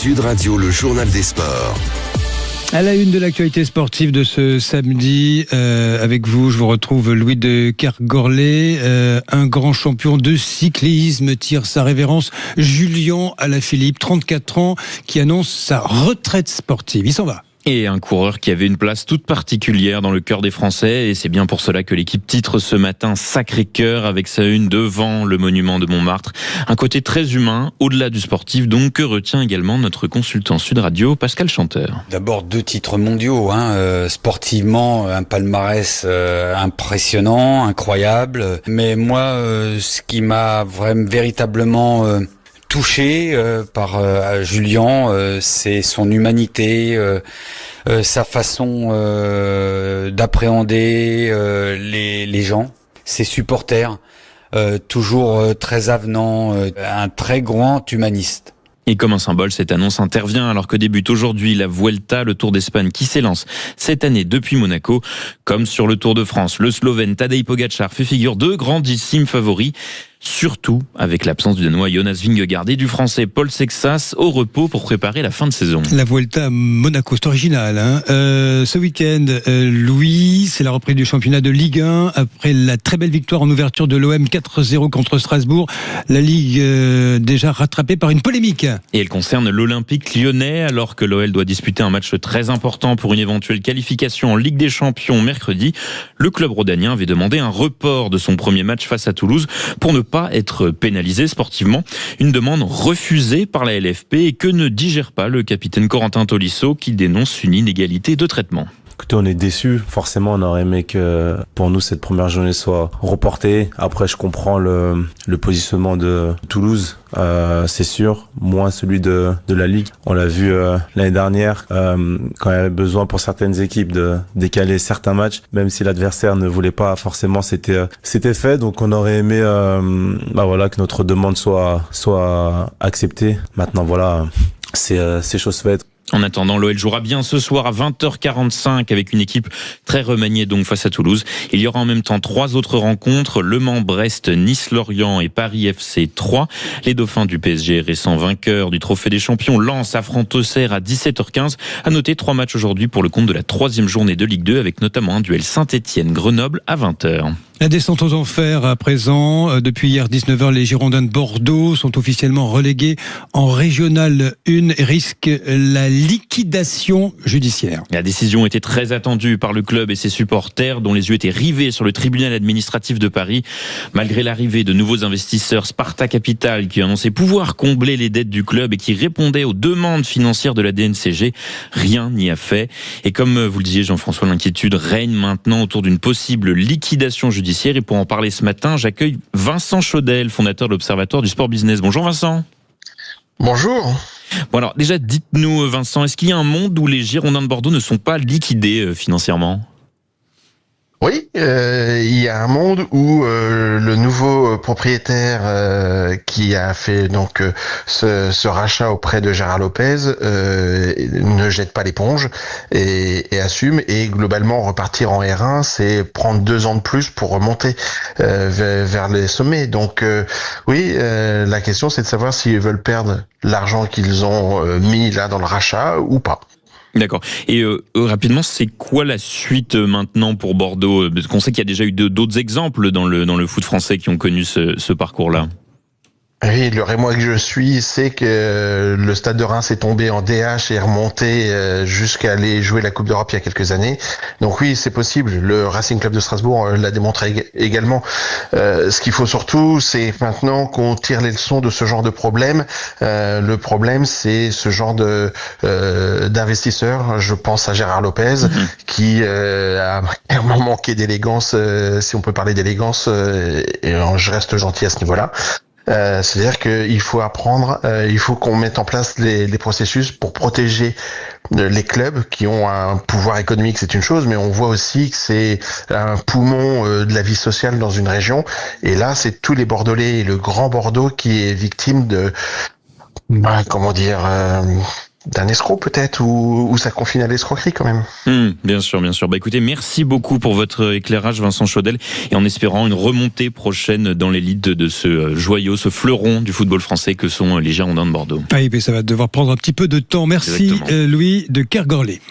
Sud Radio, le journal des sports. À la une de l'actualité sportive de ce samedi, avec vous, je vous retrouve Louis de Kergorlay, un grand champion de cyclisme, tire sa révérence. Julien Alaphilippe, 34 ans, qui annonce sa retraite sportive. Il s'en va. Et un coureur qui avait une place toute particulière dans le cœur des Français. Et c'est bien pour cela que l'équipe titre ce matin Sacré-Cœur avec sa une devant le monument de Montmartre. Un côté très humain, au-delà du sportif. Donc, que retient également notre consultant Sud Radio, Pascal Chanteur. D'abord 2 titres mondiaux. Sportivement, un palmarès impressionnant, incroyable. Mais moi, ce qui m'a véritablement touché par Julien, c'est son humanité, sa façon d'appréhender les gens, ses supporters, toujours très avenant, un très grand humaniste. Et comme un symbole, cette annonce intervient alors que débute aujourd'hui la Vuelta, le Tour d'Espagne qui s'élance cette année depuis Monaco. Comme sur le Tour de France, le Slovène Tadej Pogačar fait figure de grandissimes favoris. Surtout avec l'absence du Danois Jonas Vingegaard et du Français Paul Sexas au repos pour préparer la fin de saison. La Vuelta à Monaco, c'est original. Ce week-end, Louis, c'est la reprise du championnat de Ligue 1 après la très belle victoire en ouverture de l'OM 4-0 contre Strasbourg. La Ligue déjà rattrapée par une polémique. Et elle concerne l'Olympique lyonnais alors que l'OL doit disputer un match très important pour une éventuelle qualification en Ligue des Champions mercredi. Le club rhodanien avait demandé un report de son premier match face à Toulouse pour ne pas être pénalisé sportivement. Une demande refusée par la LFP et que ne digère pas le capitaine Corentin Tolisso qui dénonce une inégalité de traitement. Écoutez, on est déçus. Forcément, on aurait aimé que pour nous cette première journée soit reportée. Après, je comprends le positionnement de Toulouse, c'est sûr. Moins celui de la Ligue. On l'a vu l'année dernière quand il y avait besoin pour certaines équipes de décaler certains matchs, même si l'adversaire ne voulait pas forcément, c'était fait. Donc, on aurait aimé que notre demande soit acceptée. Maintenant, voilà, c'est chose faite. En attendant, l'OL jouera bien ce soir à 20h45 avec une équipe très remaniée donc face à Toulouse. Il y aura en même temps 3 autres rencontres, Le Mans, Brest, Nice-Lorient et Paris FC 3. Les Dauphins du PSG, récents vainqueurs du Trophée des Champions, Lens affrontent Auxerre à 17h15. À noter 3 matchs aujourd'hui pour le compte de la 3e journée de Ligue 2 avec notamment un duel Saint-Étienne-Grenoble à 20h. La descente aux enfers à présent. Depuis hier 19h, les Girondins de Bordeaux sont officiellement relégués en Régional 1 et risquent la liquidation judiciaire. La décision était très attendue par le club et ses supporters dont les yeux étaient rivés sur le tribunal administratif de Paris. Malgré l'arrivée de nouveaux investisseurs, Sparta Capital qui annonçait pouvoir combler les dettes du club et qui répondait aux demandes financières de la DNCG, rien n'y a fait. Et comme vous le disiez Jean-François, l'inquiétude règne maintenant autour d'une possible liquidation judiciaire. Et pour en parler ce matin, j'accueille Vincent Chaudel, fondateur de l'Observatoire du Sport Business. Bonjour Vincent. Bonjour. Bon alors déjà dites-nous Vincent, est-ce qu'il y a un monde où les Girondins de Bordeaux ne sont pas liquidés financièrement ? Oui, il y a un monde où le nouveau propriétaire qui a fait donc ce rachat auprès de Gérard Lopez ne jette pas l'éponge et assume, et globalement repartir en R1, c'est prendre 2 ans de plus pour remonter vers les sommets. Donc la question c'est de savoir s'ils veulent perdre l'argent qu'ils ont mis là dans le rachat ou pas. D'accord. Et rapidement, c'est quoi la suite maintenant pour Bordeaux ? Parce qu'on sait qu'il y a déjà eu d'autres exemples dans le foot français qui ont connu ce parcours-là. Oui, le Rémois que je suis sait que le Stade de Reims est tombé en DH et est remonté jusqu'à aller jouer la Coupe d'Europe il y a quelques années. Donc oui, c'est possible. Le Racing Club de Strasbourg l'a démontré également. Ce qu'il faut surtout, c'est maintenant qu'on tire les leçons de ce genre de problème. Le problème, c'est ce genre d'investisseurs. Je pense à Gérard Lopez, qui a clairement manqué d'élégance, si on peut parler d'élégance, et je reste gentil à ce niveau-là. C'est-à-dire qu'il faut apprendre, il faut qu'on mette en place les processus pour protéger les clubs qui ont un pouvoir économique, c'est une chose, mais on voit aussi que c'est un poumon de la vie sociale dans une région. Et là, c'est tous les Bordelais et le Grand Bordeaux qui est victime de, d'un escroc peut-être, ou ça confine à l'escroquerie quand même. Bien sûr, bien sûr. Bah écoutez, merci beaucoup pour votre éclairage, Vincent Chaudel, et en espérant une remontée prochaine dans l'élite de ce joyau, ce fleuron du football français que sont les Girondins de Bordeaux. Ah oui, mais ça va devoir prendre un petit peu de temps. Merci Exactement. Louis de Kergorlé.